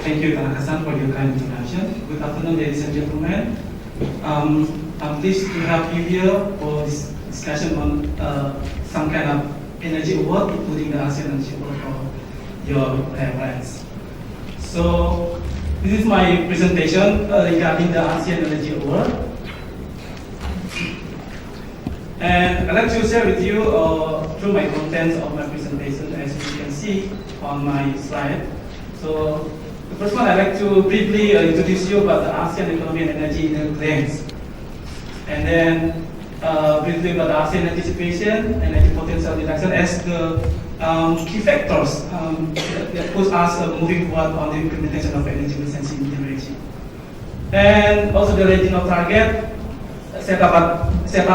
Thank you, Tanaka-san, for your kind introduction. Good afternoon, ladies and gentlemen. I'm pleased to have you here for this discussion on some kind of energy award, including the ASEAN Energy Award for your reference. So, this is my presentation regarding the ASEAN Energy Award. And I'd like to share with you through my contents of my presentation, as you can see on my slide. So, the first one, I'd like to briefly introduce you about the ASEAN economy and energy in a glance. And then briefly about the ASEAN energy situation and energy potential reduction as the key factors that push us moving forward on the implementation of energy efficiency in the region. And also the regional target set up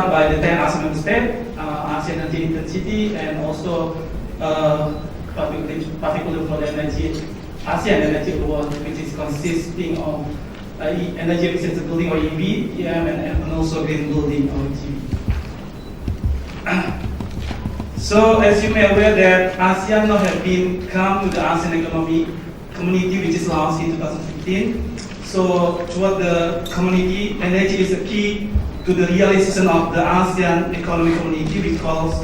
by the 10 ASEAN member states, ASEAN energy intensity, and also particularly for the ASEAN Energy Award, which is consisting of energy efficiency building or EB, EM, and also green building or GB. So, as you may aware that ASEAN now have been come to the ASEAN Economic Community, which is launched in 2015. So, toward the community, energy is a key to the realization of the ASEAN Economic Community, which calls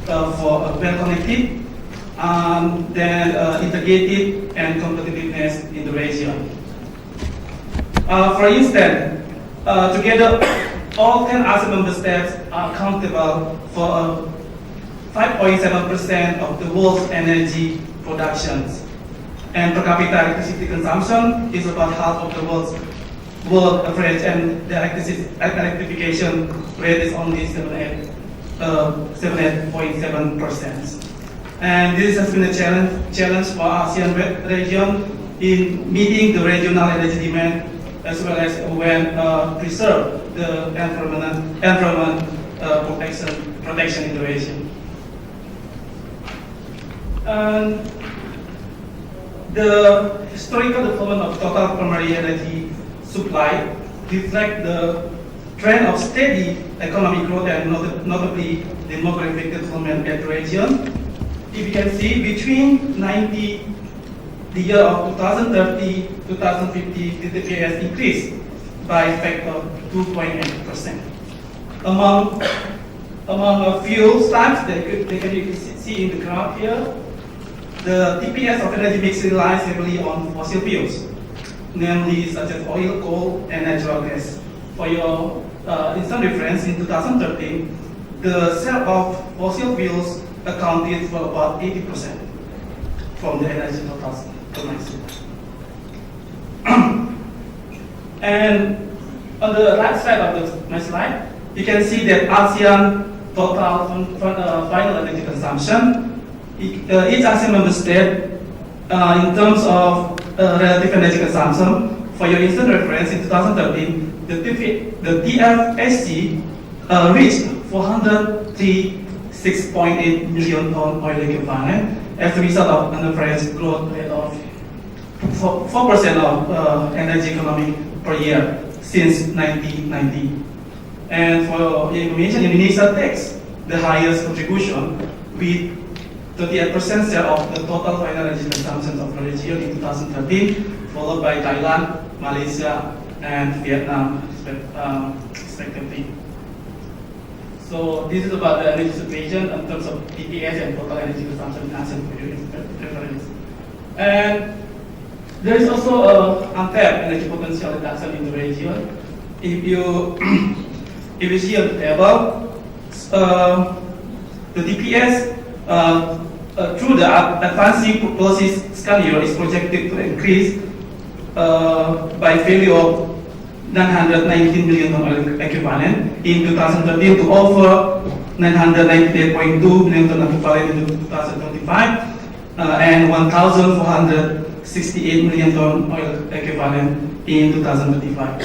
for a well-connected, then integrated and competitiveness in the region. For instance, together, all 10 ASEAN member states are accountable for 5.7% of the world's energy productions. And per capita electricity consumption is about half of the world average, and the electrification rate is only 7.7%. And this has been a challenge for ASEAN region in meeting the regional energy demand, as well as when preserve the environment protection in the region. And the historical development of total primary energy supply reflect the trend of steady economic growth and notably demographic development at the region. If you can see, between the year of 2030 2050, the TPS increased by a factor of 2.8%. Among fuel types that you can see in the graph here, the TPS of energy mix relies heavily on fossil fuels, namely such as oil, coal, and natural gas. For your instant reference, in 2013, the share of fossil fuels accounted for about 80% from the energy total. And on the right side of my slide, you can see that ASEAN total final energy consumption. Each ASEAN member state, in terms of relative energy consumption, for your instant reference, in 2013, the TFSC reached 436.8 million ton oil equivalent as a result of an average growth rate of 4% of energy economy per year since 1990. And for your information, Indonesia takes the highest contribution with 38% share of the total final energy consumption of the region in 2013, followed by Thailand, Malaysia, and Vietnam, respectively. So this is about the energy situation in terms of TPS and total energy consumption in ASEAN for your reference. And there is also untapped energy potential reduction in the region. If you see on the table, the TPS through the advancing policy scenario is projected to increase by value of 919 million ton oil equivalent in 2013 to over 998.2 million ton equivalent in 2025 and 1,468 million ton oil equivalent in 2035.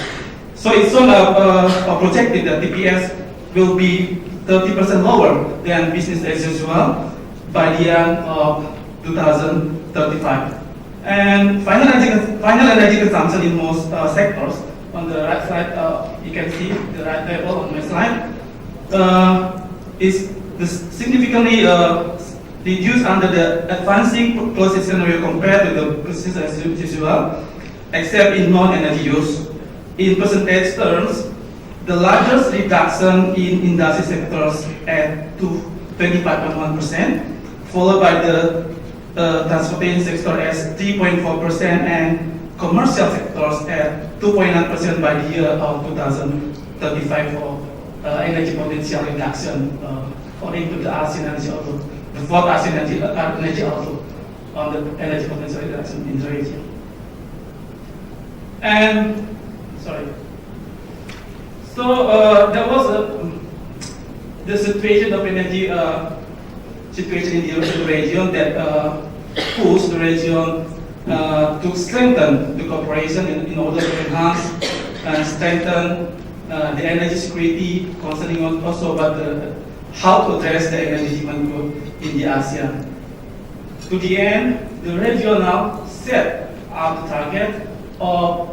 So it's sort of projected that TPS will be 30% lower than business as usual by the end of 2035. And final energy consumption in most sectors. On the right side, you can see the right table on my slide is significantly reduced under the advancing process scenario compared to the business as usual, except in non-energy use. In percentage terms, the largest reduction in industry sectors at 25.1%, followed by the transportation sector as 3.4% and commercial sectors at 2.9% by the year of 2035 for energy potential reduction, according to the ASEAN Energy Outlook, the fourth ASEAN Energy Outlook on the energy potential reduction in the region. And, sorry. So there was the situation of energy situation in the region that pushed the region to strengthen the cooperation in order to enhance and strengthen the energy security, concerning also about how to address the energy demand growth in the ASEAN. To the end, the region now set up the target of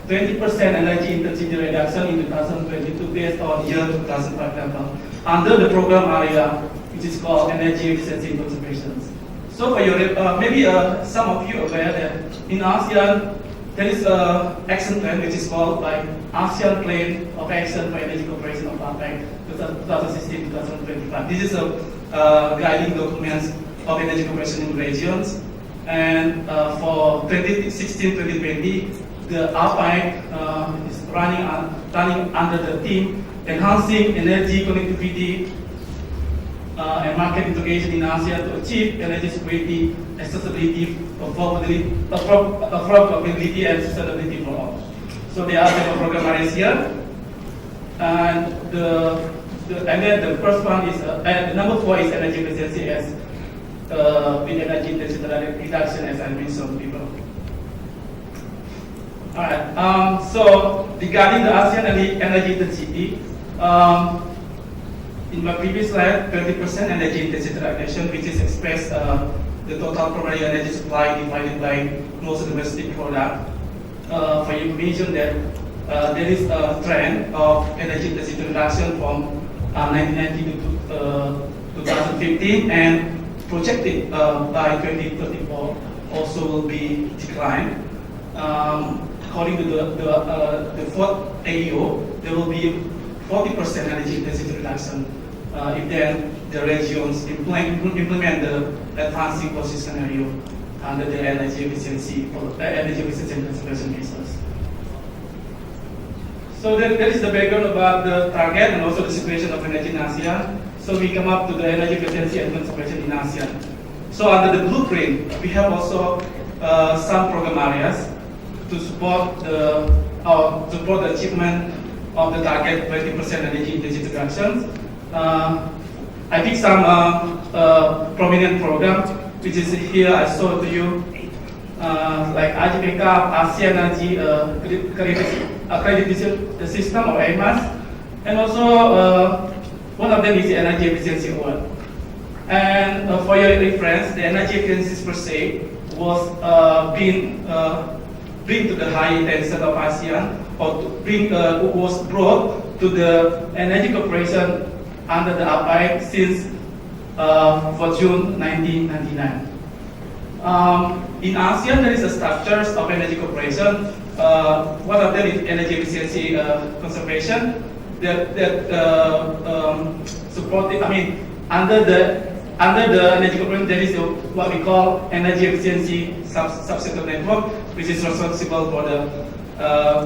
20% energy intensity reduction in 2022 based on year 2005 level under the program area, which is called energy efficiency and conservation. So for your, maybe some of you are aware that in ASEAN there is an action plan which is called by ASEAN Plan of Action for Energy Cooperation of APEC 2016-2025. This is a guiding document of energy cooperation in regions, and for 2016-2020, the APEC is running under the theme enhancing energy connectivity and market integration in ASEAN to achieve energy security, accessibility, affordability, and sustainability for all. So there are several program areas here, and then the first one is number 4 is energy efficiency as with energy intensity reduction, as I mentioned before. All right. So regarding the ASEAN energy intensity. In my previous slide, 20% energy intensity reduction, which is expressed the total primary energy supply divided by gross domestic product. For your information that there is a trend of energy intensity reduction from 1990 to 2015, and projected by 2034 also will be declined. According to the fourth AEO, there will be 40% energy intensity reduction if then the regions implement the advancing process scenario under the energy efficiency and conservation measures. So that is the background about the target and also the situation of energy in ASEAN. So we come up to the energy efficiency and conservation in ASEAN. So under the blueprint, we have also some program areas to support the achievement of the target 20% energy intensity reduction. I picked some prominent programs, which is here I showed to you, like AJPK, ASEAN Energy Accreditation System or EMAK, and also one of them is the Energy Efficiency Award. And for your reference, the energy efficiency per se was bring to the high intention of ASEAN, or was brought to the energy cooperation under the APEC since for June 1999. In ASEAN, there is a structures of energy cooperation. One of them is energy efficiency conservation. That supported. I mean, under the energy cooperation, there is what we call energy efficiency subsector network, which is responsible for the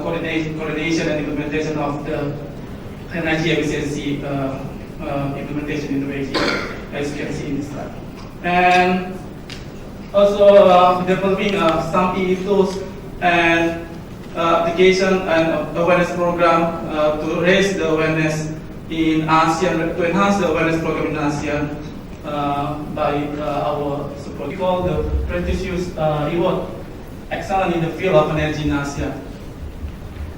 coordination and implementation of the energy efficiency implementation in the region, as you can see in this slide. And also developing some EE tools and application and awareness program to raise the awareness in ASEAN, to enhance the awareness program in ASEAN by our support. We call the prestigious reward excellence in the field of energy in ASEAN.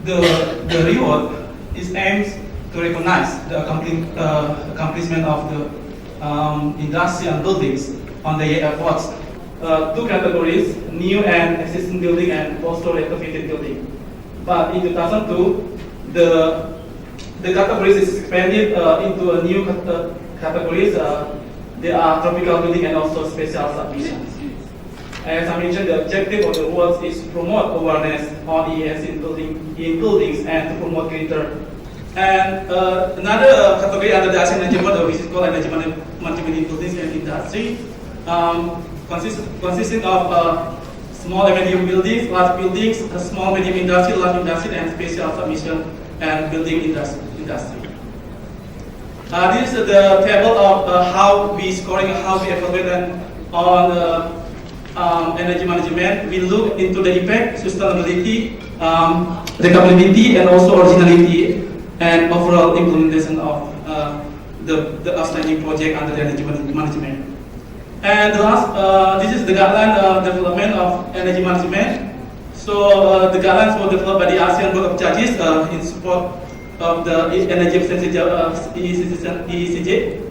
The reward is aimed to recognize the accomplishment of the industrial buildings on their efforts. Two categories, new and existing building and also retrofitted building. But in 2002, the categories is expanded into a new categories, There are tropical building and also special submissions. As I mentioned, the objective of the awards is to promote awareness on EE&C in buildings and to promote greater. And another category under the ASEAN Energy Model, which is called Energy Management in Buildings and Industry, consisting of small and medium buildings, large buildings, small, medium industry, large industry, and special submission and building industry. This is the table of how we scoring, how we evaluate on energy management. We look into the impact, sustainability, recoverability, and also originality and overall implementation of the outstanding project under the energy management. And the last, this is the guideline development of energy management. So the guidelines were developed by the ASEAN Board of Judges in support of the energy efficiency EECJ.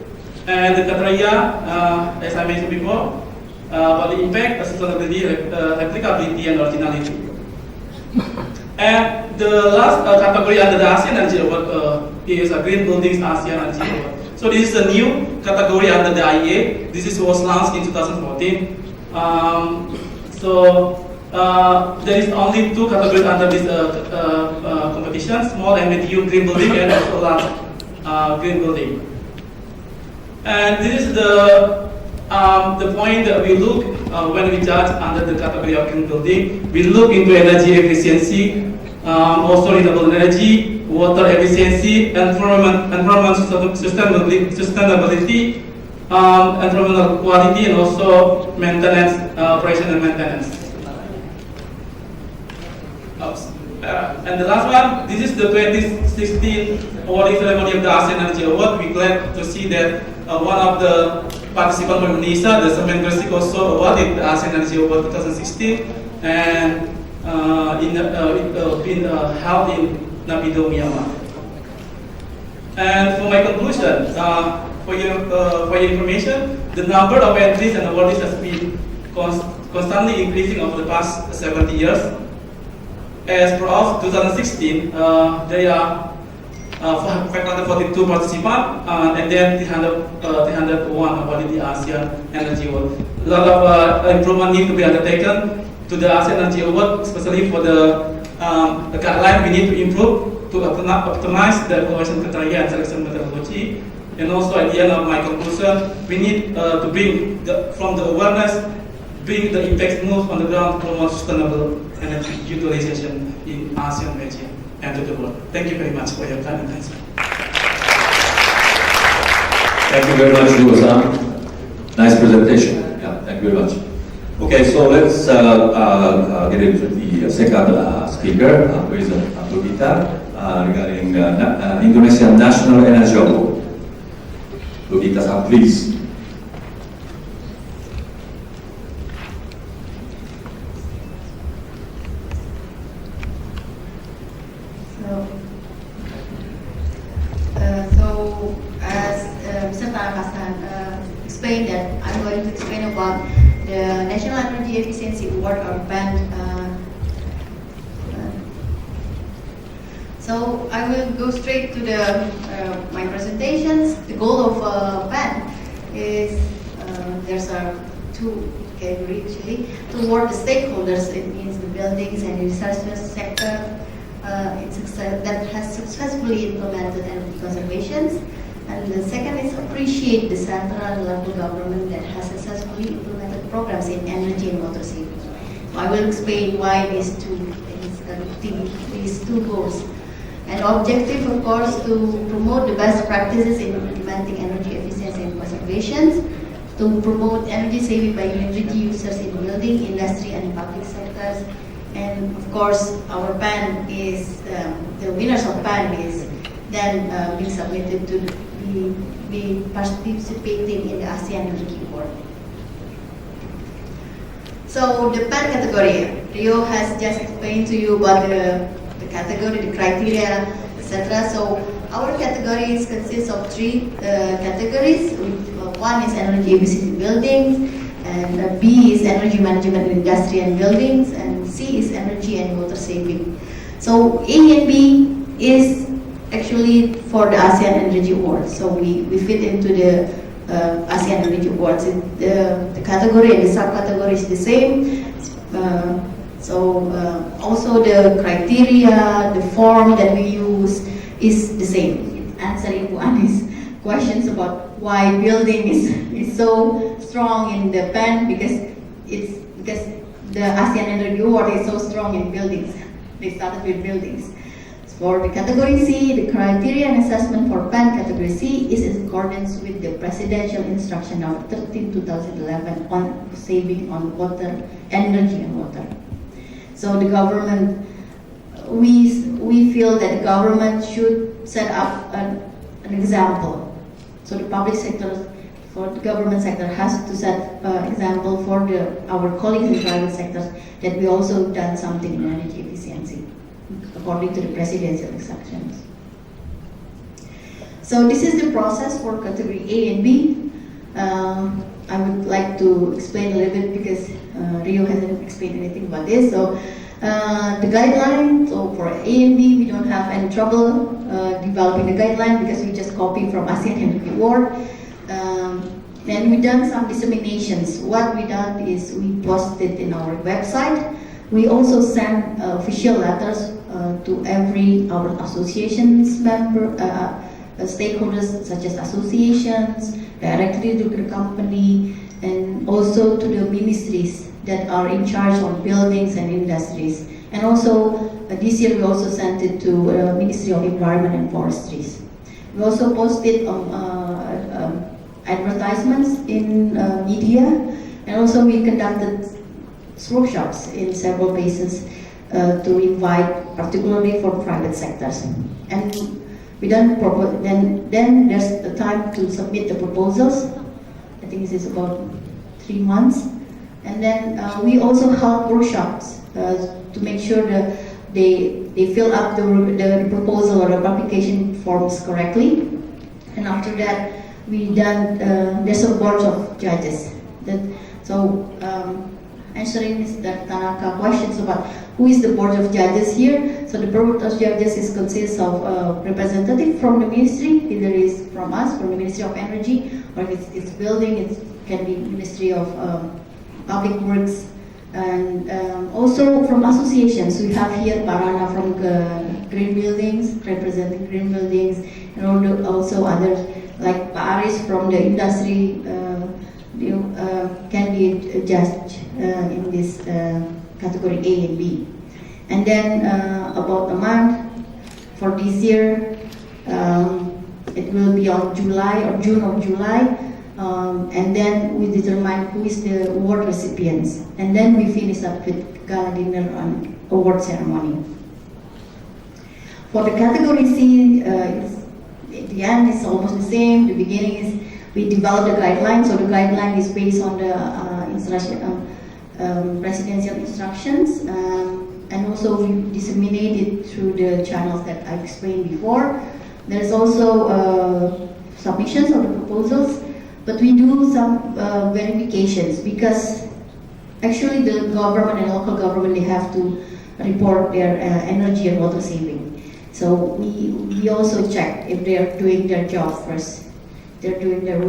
And the criteria, as I mentioned before, about the impact, sustainability, replicability, and originality. And the last category under the ASEAN Energy Award is Green Buildings ASEAN Energy Award. So this is a new category under the IEA. This was launched in 2014. There is only two categories under this competition: small and medium green building and also large green building. And this is the point that we look when we judge under the category of green building. We look into energy efficiency, also renewable energy, water efficiency, environment sustainability, environmental quality, and also maintenance, operation and maintenance. And the last one, this is the 2016 awarding ceremony of the ASEAN Energy Award. We're glad to see that one of the participants from Indonesia, the Semen Gresik, also awarded the ASEAN Energy Award 2016, and been held in Naypyidaw, Myanmar. And for my conclusion, for your information, the number of entries and awardees has been constantly increasing over the past 70 years. As per of 2016, there are 542 participants, and then 301 awarded the ASEAN Energy Award. A lot of improvement need to be undertaken to the ASEAN Energy Award, especially for the guideline. We need to improve to optimize the evaluation criteria and selection methodology. And also at the end of my conclusion, we need to bring from the awareness, bring the impact move on the ground to promote sustainable energy utilization in ASEAN region and to the world. Thank you very much for your time and attention. Thank you very much, Luo-san. Nice presentation. Yeah, thank you very much. Okay, so let's get into the second speaker, who is Lubita, regarding Indonesian National Energy Award. Lubita-san, please. Explain that I'm going to explain about the National Energy Efficiency Award or PAN. So I will go straight to my presentations. The goal of PAN is there's two categories actually. To award the stakeholders, it means the buildings and research sector that has successfully implemented energy conservation. And the second is appreciate the central and local government that has successfully implemented programs in energy and water saving. So I will explain why these two goals. And objective, of course, to promote the best practices in implementing energy efficiency and conservation, to promote energy saving by energy users in building, industry, and public sectors. And of course, our PAN is, the winners of PAN is then being submitted to be participating in the ASEAN Energy Award. So the PAN category, Rio has just explained to you about the category, the criteria, etc. So our categories consist of three categories. One is energy efficiency buildings, and B is energy management in industry and buildings, and C is energy and water saving. So A and B is actually for the ASEAN Energy Award. So we fit into the ASEAN Energy Awards. The category and the subcategory is the same. Also the criteria, the form that we use is the same. Answering Bu Ani's questions about why building is so strong in the PAN, because the ASEAN Energy Award is so strong in buildings. They started with buildings. For the category C, the criteria and assessment for PAN category C is in accordance with the Presidential Instruction Number 13/2011 on saving on water, energy and water. So the government, we feel that the government should set up an example. So the public sector, for the government sector, has to set example for our colleagues in the private sector that we also done something in energy efficiency according to the presidential instructions. So this is the process for category A and B. I would like to explain a little bit because Rio hasn't explained anything about this. So the guideline, so for A and B, we don't have any trouble developing the guideline because we just copy from ASEAN Energy Award. Then we done some disseminations. What we done is we posted in our website. We also send official letters to our associations member, stakeholders such as associations, directly to the company, and also to the ministries that are in charge of buildings and industries. And also this year we also sent it to Ministry of Environment and Forestries. We also posted advertisements in media, and also we conducted workshops in several places to invite, particularly for private sectors. And we then there's the time to submit the proposals. I think this is about 3 months. And then we also held workshops to make sure that they fill up the proposal or the application forms correctly. And after that, we done there's a board of judges. Answering Mr. Tanaka questions about who is the board of judges here. So the board of judges consists of representative from the ministry, either is from us, from the Ministry of Energy, or if it's building, it can be Ministry of Public Works, and also from associations. We have here Parana from Green Buildings, representing Green Buildings, and also others like Paris from the industry can be judged in this category A and B. And then about a month for this year, it will be on July or June or July, and then we determine who is the award recipients, and then we finish up with gala dinner and award ceremony. For the category C, at the end it's almost the same. The beginning is we developed the guideline, so the guideline is based on the presidential instructions, and also we disseminate it through the channels that I explained before. There's also submissions of the proposals, but we do some verifications because actually the government and local government, they have to report their energy and water saving. So we also check if they are doing their job first. They're doing their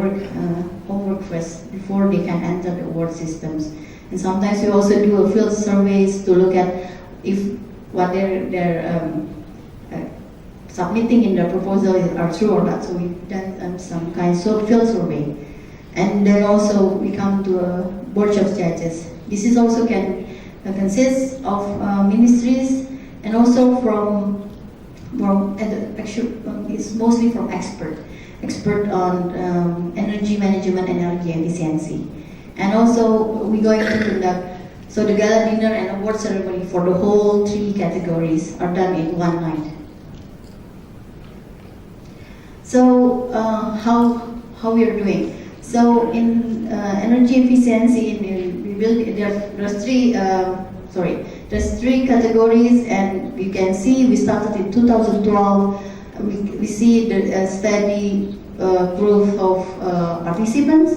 homework first before they can enter the award systems. And sometimes we also do a field surveys to look at if what they're submitting in their proposal are true or not. So we've done some kind of field survey. And then also we come to a board of judges. This is also consist of ministries and also it's mostly from expert on energy management and energy efficiency. And also we're going to conduct, so the gala dinner and award ceremony for the whole 3 categories are done in one night. So how we are doing? So in energy efficiency, there's 3 categories, and you can see we started in 2012. We see the steady growth of participants.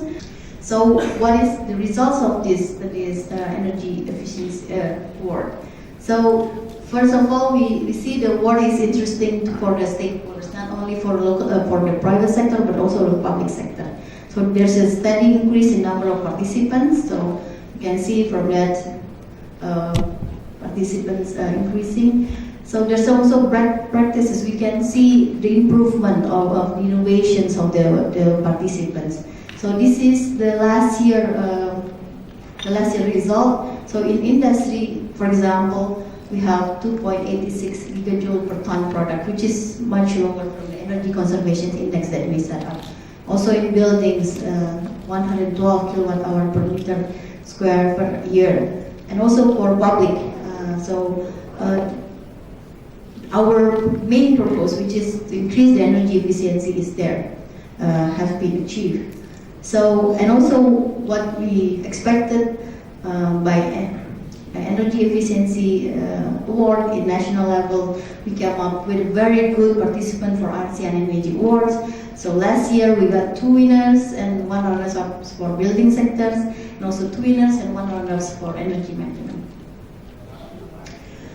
So what is the results of this energy efficiency award? So first of all, we see the award is interesting for the stakeholders, not only for local, for the private sector, but also the public sector. So there's a steady increase in number of participants. So you can see from that participants increasing. So there's also practices. We can see the improvement of innovations of the participants. So this is the last year result. So in industry, for example, we have 2.86 gigajoule per ton product, which is much lower from the energy conservation index that we set up. Also in buildings, 112 kilowatt hour per meter square per year. And also for public, our main purpose, which is to increase the energy efficiency, is there, has been achieved. So, and also what we expected by energy efficiency award in national level, we came up with a very good participant for ASEAN and EMAK awards. So last year we got 2 winners and 1 runners up for building sectors, and also 2 winners and 1 runners for energy management.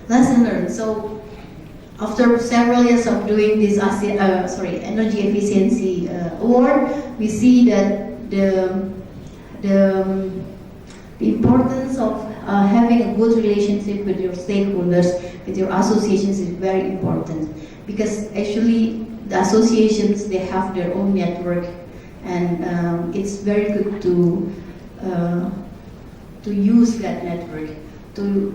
Lesson learned. So after several years of doing this energy efficiency award, we see that the importance of having a good relationship with your stakeholders, with your associations is very important, because actually the associations, they have their own network, and it's very good to use that network to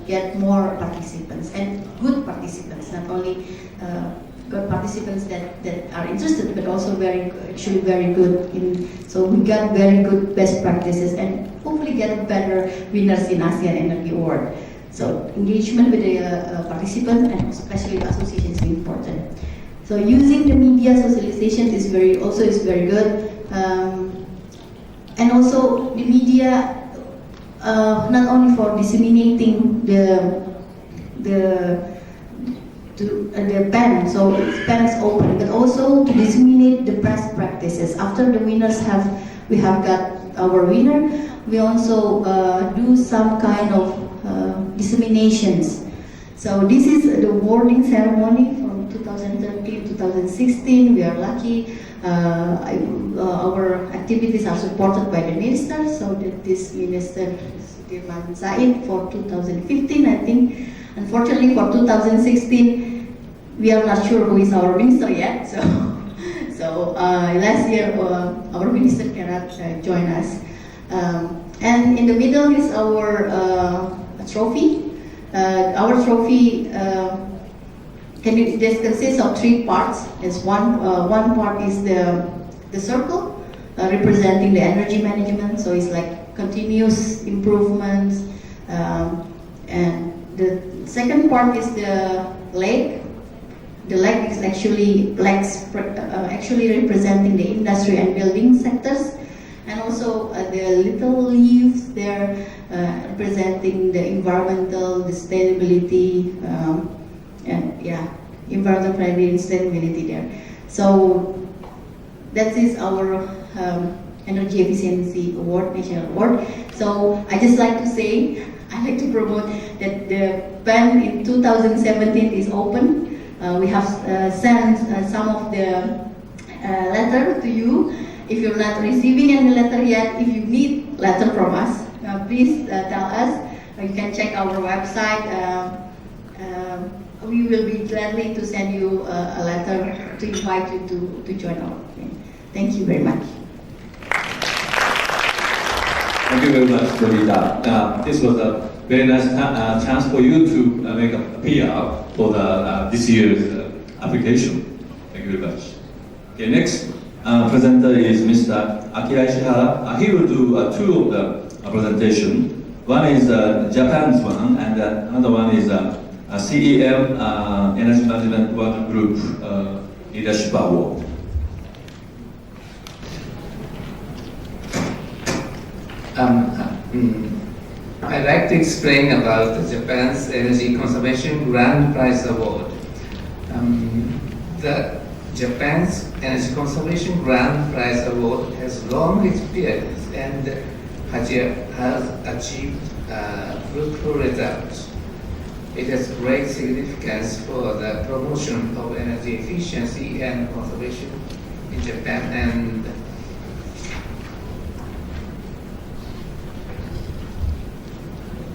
get more participants, and good participants, not only good participants that are interested, but also very good so we got very good best practices and hopefully get better winners in ASEAN Energy Award. So engagement with the participants and especially the associations is important. So using the media socialization is very good, and also the media not only for disseminating the pen, so pen is open, but also to disseminate the best practices. After the winners we have got our winner, we also do some kind of disseminations. So this is the awarding ceremony from 2013-2016. We are lucky. Our activities are supported by the minister, so that this minister Dirman Zaid for 2015, I think. Unfortunately for 2016, we are not sure who is our minister yet. So last year our minister cannot join us. And in the middle is our trophy. Our trophy this consists of 3 parts. There's one part is the circle representing the energy management. So it's like continuous improvements, and the second part is the leg. The leg is actually representing the industry and building sectors, and also the little leaves there representing the environmental, the sustainability, and environmental friendly and sustainability there. So that is our energy efficiency award, national award. So I just like to say, I like to promote that the pen in 2017 is open. We have sent some of the letter to you. If you're not receiving any letter yet, if you need letter from us, please tell us. You can check our website. We will be gladly to send you a letter to invite you to join our team. Thank you very much. Thank you very much, Jovita. This was a very nice chance for you to make a PR for this year's application. Thank you very much. Okay, next presenter is Mr. Akira Ishihara. He will do 2 of the presentation. One is Japan's one, and another one is CEM Energy Management Working Group Leadership Award. I'd like to explain about Japan's Energy Conservation Grand Prize Award. The Japan's Energy Conservation Grand Prize Award has long experience and has achieved fruitful results. It has great significance for the promotion of energy efficiency and conservation in Japan, and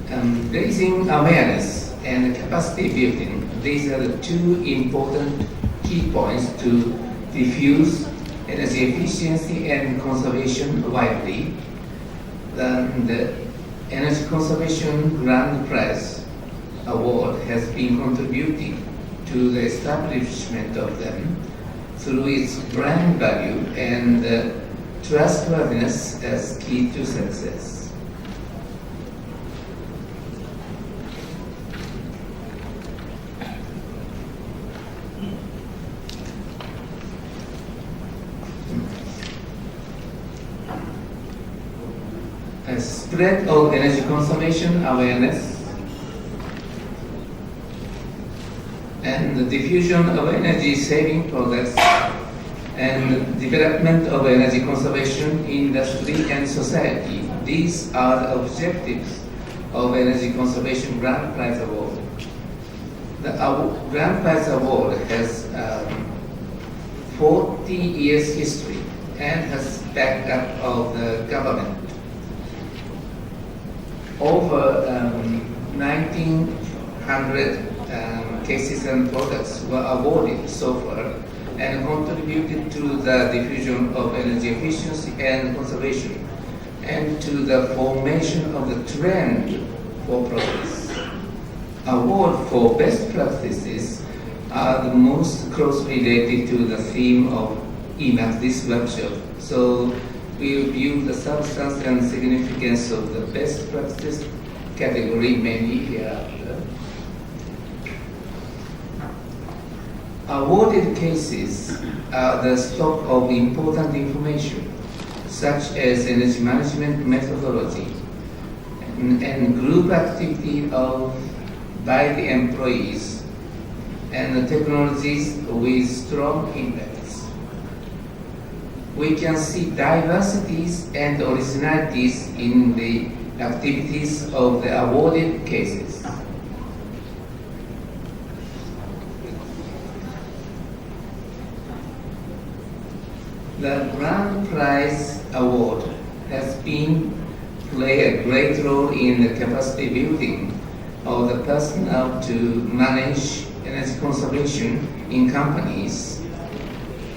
Raising awareness and capacity building, these are the two important key points to diffuse energy efficiency and conservation widely. The Energy Conservation Grand Prize Award has been contributing to the establishment of them through its brand value and trustworthiness as key to success. A spread of energy conservation awareness and the diffusion of energy saving products and development of energy conservation industry and society. These are the objectives of Energy Conservation Grand Prize Award. The Grand Prize Award has 40 years history and has backup of the government. Over 1,900 cases and products were awarded so far and contributed to the diffusion of energy efficiency and conservation and to the formation of the trend for progress. Award for best practices are the most closely related to the theme of EMAK, this workshop. So we will view the substance and significance of the best practice category mainly hereafter. Awarded cases are the stock of important information, such as energy management methodology and group activity by the employees and the technologies with strong impacts. We can see diversities and originalities in the activities of the awarded cases. The Grand Prize Award has played a great role in the capacity building of the personnel to manage energy conservation in companies,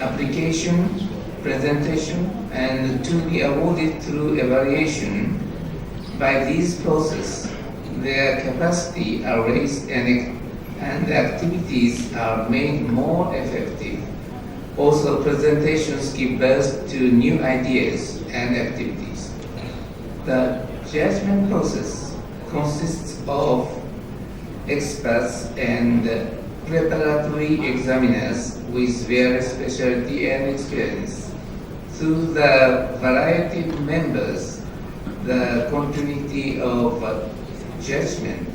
application, presentation, and to be awarded through evaluation. By this process, their capacity are raised and the activities are made more effective. Also, presentations give birth to new ideas and activities. The judgment process consists of experts and preparatory examiners with various specialty and experience. Through the variety of members, the continuity of judgment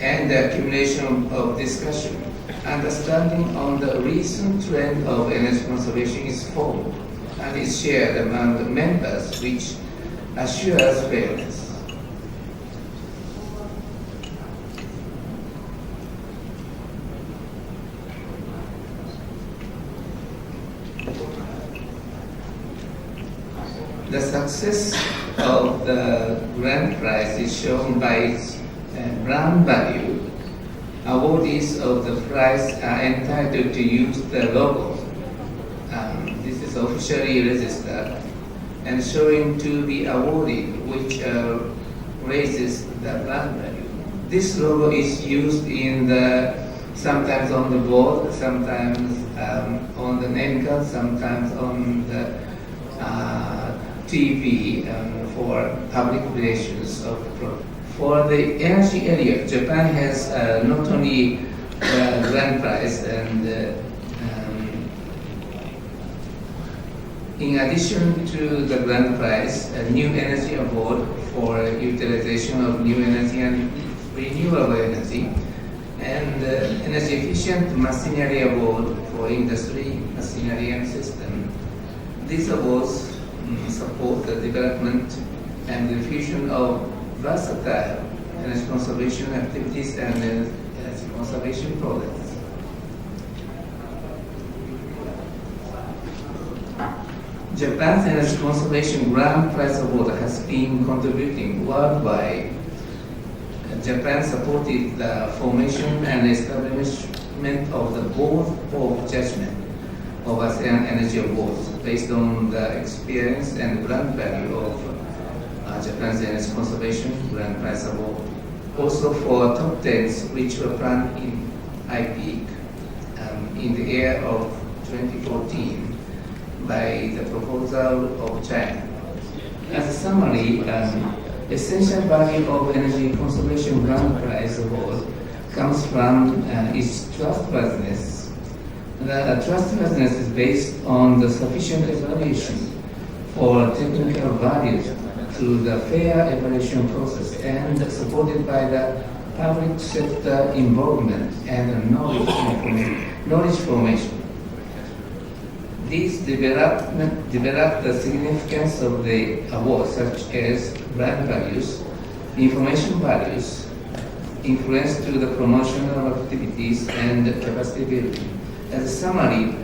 and the accumulation of discussion, understanding on the recent trend of energy conservation is formed and is shared among the members, which assures fairness. The success of the grand prize is shown by its brand value. Awardees of the prize are entitled to use the logo. This is officially registered and showing to be awarded, which raises the brand value. This logo is used in sometimes on the board, sometimes on the name card, sometimes on the TV for public relations of the product. For the energy area, Japan has not only the grand prize and in addition to the grand prize, a new energy award for utilization of new energy and renewable energy, and energy efficient machinery award for industry, machinery and system. These awards support the development and diffusion of versatile energy conservation activities and energy conservation products. Japan's Energy Conservation Grand Prize Award has been contributing worldwide Japan supported the formation and establishment of the Board of Judgment of ASEAN Energy Awards based on the experience and brand value of Japan's energy conservation grand prize award. Also for top 10s which were planned in IPEAC in the year of 2014 by the proposal of China. As a summary, essential value of energy conservation grand prize award comes from its trustworthiness. The trustworthiness is based on the sufficient evaluation for technical values through the fair evaluation process and supported by the public sector involvement and knowledge formation. These develop the significance of the award, such as brand values, information values, influence to the promotional activities, and capacity building. As a summary,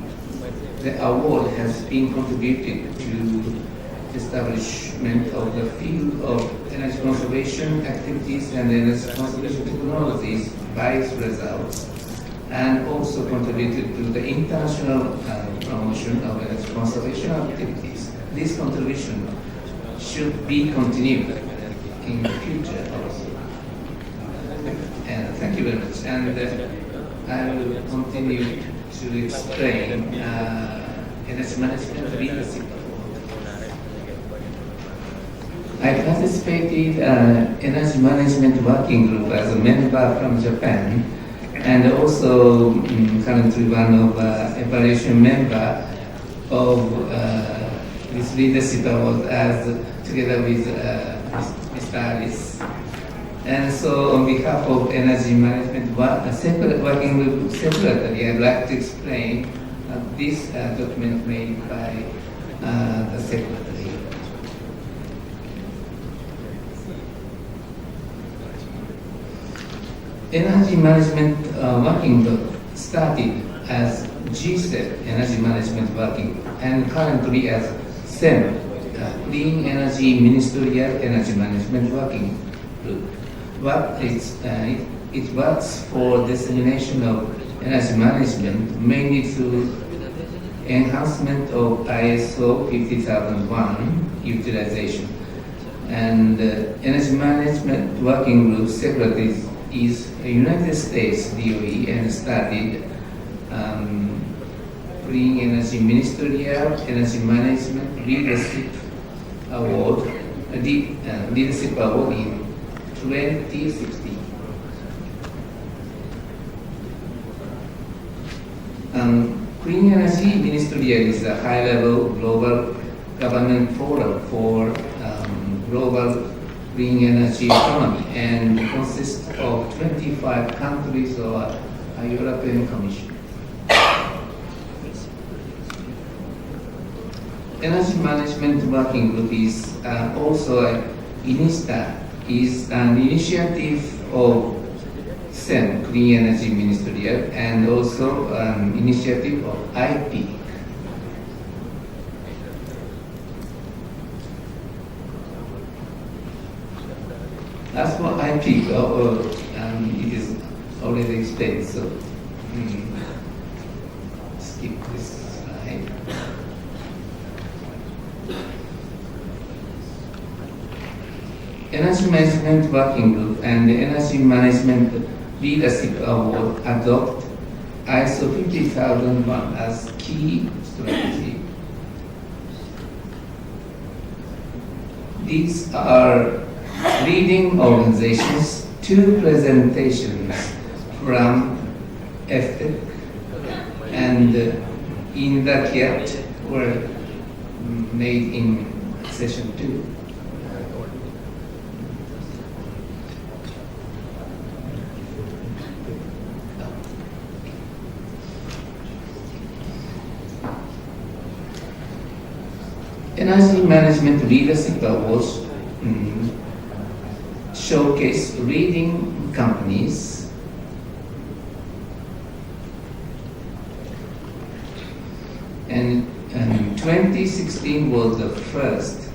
the award has been contributed to establishment of the field of energy conservation activities and energy conservation technologies by its results, and also contributed to the international promotion of energy conservation activities. This contribution should be continued in the future also. And thank you very much. And I will continue to explain energy management leadership. I participated energy management working group as a member from Japan, and also currently one of evaluation member of this leadership award as together with Mr. Alice. And so on behalf of energy management separate working group secretary, I'd like to explain this document made by the secretary. Energy management working group started as GSEP Energy Management Working Group and currently as SEM Clean Energy Ministerial Energy Management Working Group. But it works for dissemination of energy management mainly through enhancement of ISO 50001 utilization. And Energy Management Working Group secretary is a United States DOE and started Clean Energy Ministerial Energy Management Leadership Award, Leadership Award in 2016. Clean Energy Ministerial is a high-level global government forum for global clean energy economy and consists of 25 countries or a European Commission. Energy Management Working Group is also an initiative of SEM, Clean Energy Ministerial, and also an initiative of IPEAC. As for IPEAC, it is already explained, so skip this slide. Energy Management Working Group and the Energy Management Leadership Award adopt ISO 50001 as key strategy. These are leading organizations. Two presentations from FTEC and in that yet were made in session 2. Energy Management Leadership Awards showcase leading companies and 2016 was the first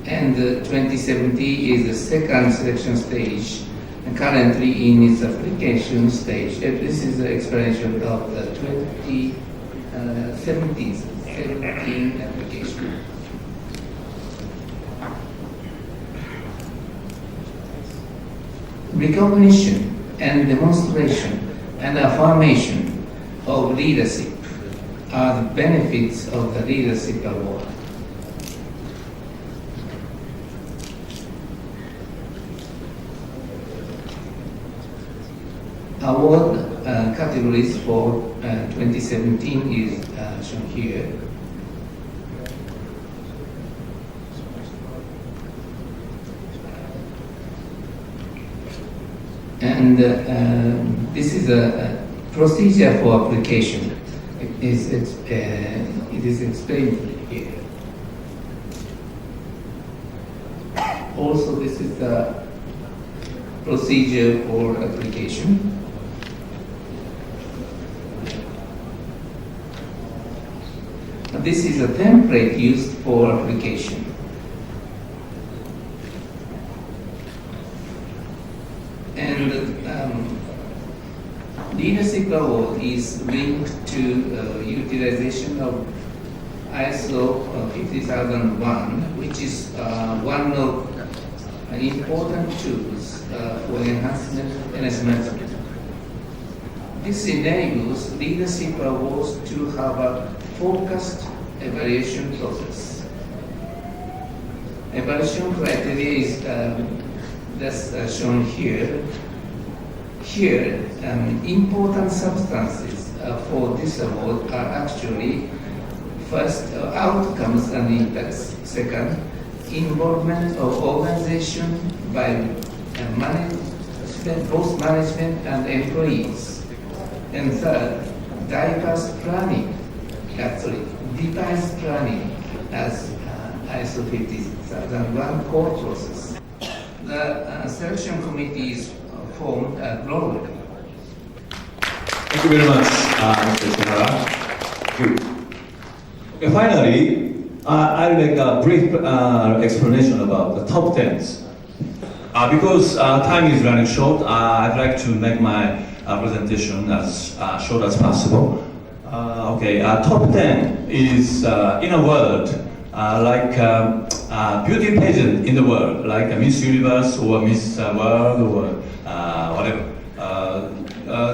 and 2017 is the second selection stage and currently in its application stage. This is the explanation of the 2017 application. Recognition and demonstration and affirmation of leadership are the benefits of the Leadership Award. Award categories for 2017 is shown here. And this is a procedure for application. It is explained here. Also, this is the procedure for application. This is a template used for application. And Leadership Award is linked to utilization of ISO 50001, which is one of important tools for enhancement management. This enables Leadership Awards to have a focused evaluation process. Evaluation criteria is that's shown here. Here, important substances for this award are actually first, outcomes and impacts. Second, involvement of organization by both management and employees. And third, diverse planning. Actually, device planning as ISO 50001 core process. The selection committee is formed globally. Thank you very much, Mr. Shihara. Good. Okay, finally, I'll make a brief explanation about the top 10s. Because time is running short, I'd like to make my presentation as short as possible. Top 10 is in a world like beauty pageant in the world, like Miss Universe or Miss World or whatever.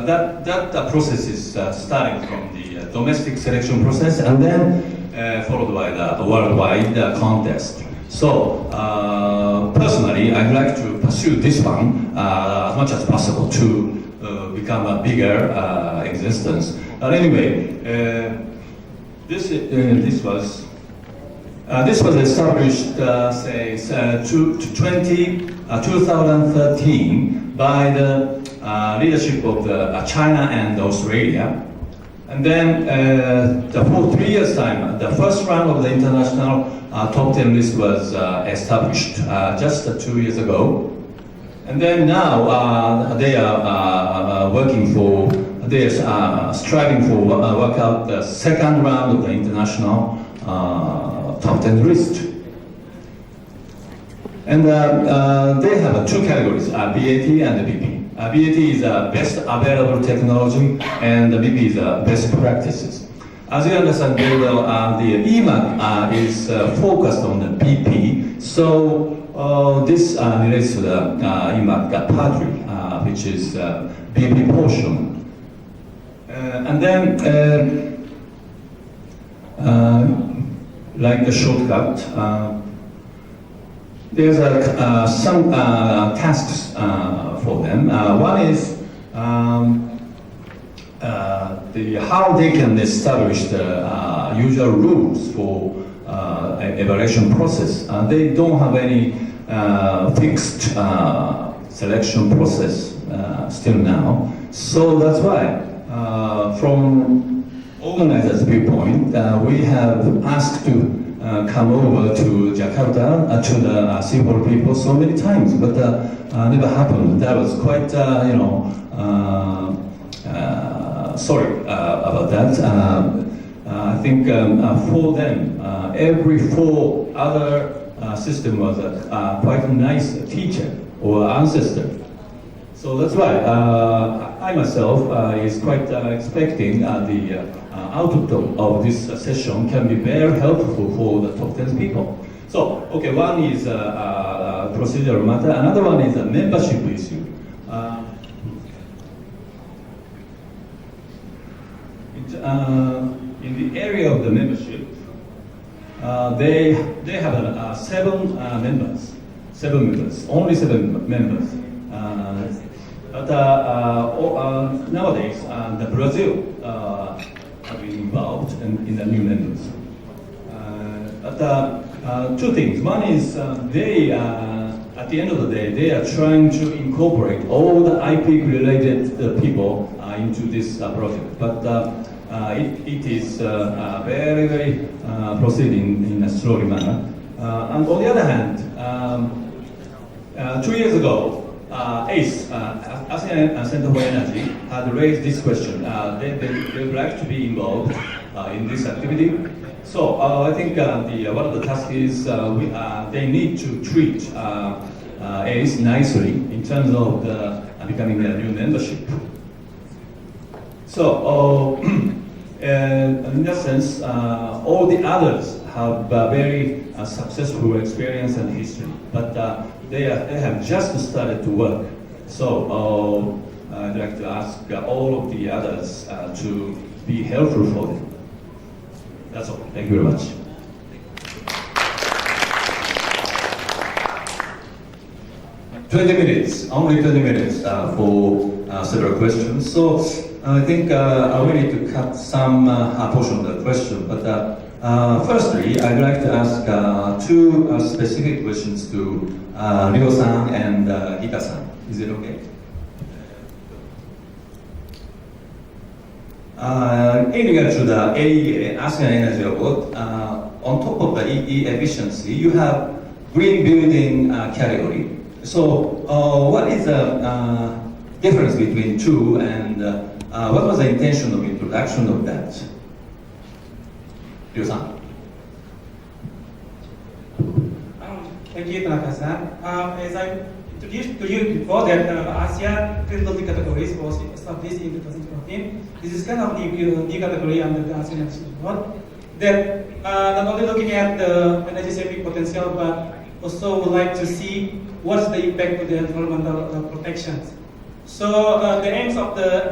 That process is starting from the domestic selection process and then followed by the worldwide contest. So personally, I'd like to pursue this one as much as possible to become a bigger existence. But anyway, this was established, 2013 by the leadership of China and Australia. And then for 3 years' time, the first round of the international top 10 list was established just 2 years ago. And then now they are striving for work out the second round of the international top 10 list. And they have two categories, BAT and BP. BAT is best available technology and the BP is best practices. As you understand very well, the EMAK is focused on the BP. So this relates to the EMAK part 3, which is BP portion. And then, like the shortcut, there's some tasks for them. One is how they can establish the usual rules for evaluation process. They don't have any fixed selection process still now. So that's why, from organizers' viewpoint, we have asked to come over to Jakarta to the Singapore people so many times, but never happened. That was quite, sorry about that. I think for them, every 4 other system was quite a nice teacher or ancestor. So that's why I myself is quite expecting the outcome of this session can be very helpful for the top 10 people. So, okay, one is procedural matter, another one is a membership issue. In the area of the membership, they have 7 members, only 7 members. But nowadays, the Brazil have been involved in the new members. But 2 things. One is they, at the end of the day, they are trying to incorporate all the IP-related people into this project. But it is very, very proceeding in a slowly manner. And on the other hand, 2 years ago, ACE, ASEAN Center for Energy, had raised this question. They would like to be involved in this activity. So I think one of the tasks is they need to treat ACE nicely in terms of becoming a new membership. So in that sense, all the others have very successful experience and history, but they have just started to work. So I'd like to ask all of the others to be helpful for them. That's all. Thank you very much. Only 20 minutes for several questions. So I think we need to cut some portion of the question. But firstly, I'd like to ask 2 specific questions to Ryo-san and Hita-san. Is it okay? In regard to the AEA, ASEAN Energy Award, on top of the EE efficiency, you have green building category. So what is the difference between 2 and what was the intention of introduction of that? Ryo-san. Thank you, Tanaka-san. As I introduced to you before that ASEAN green building categories was established in 2014. This is kind of new category under the ASEAN Energy Award that not only looking at the energy saving potential, but also would like to see what's the impact of the environmental protections. So the aims of the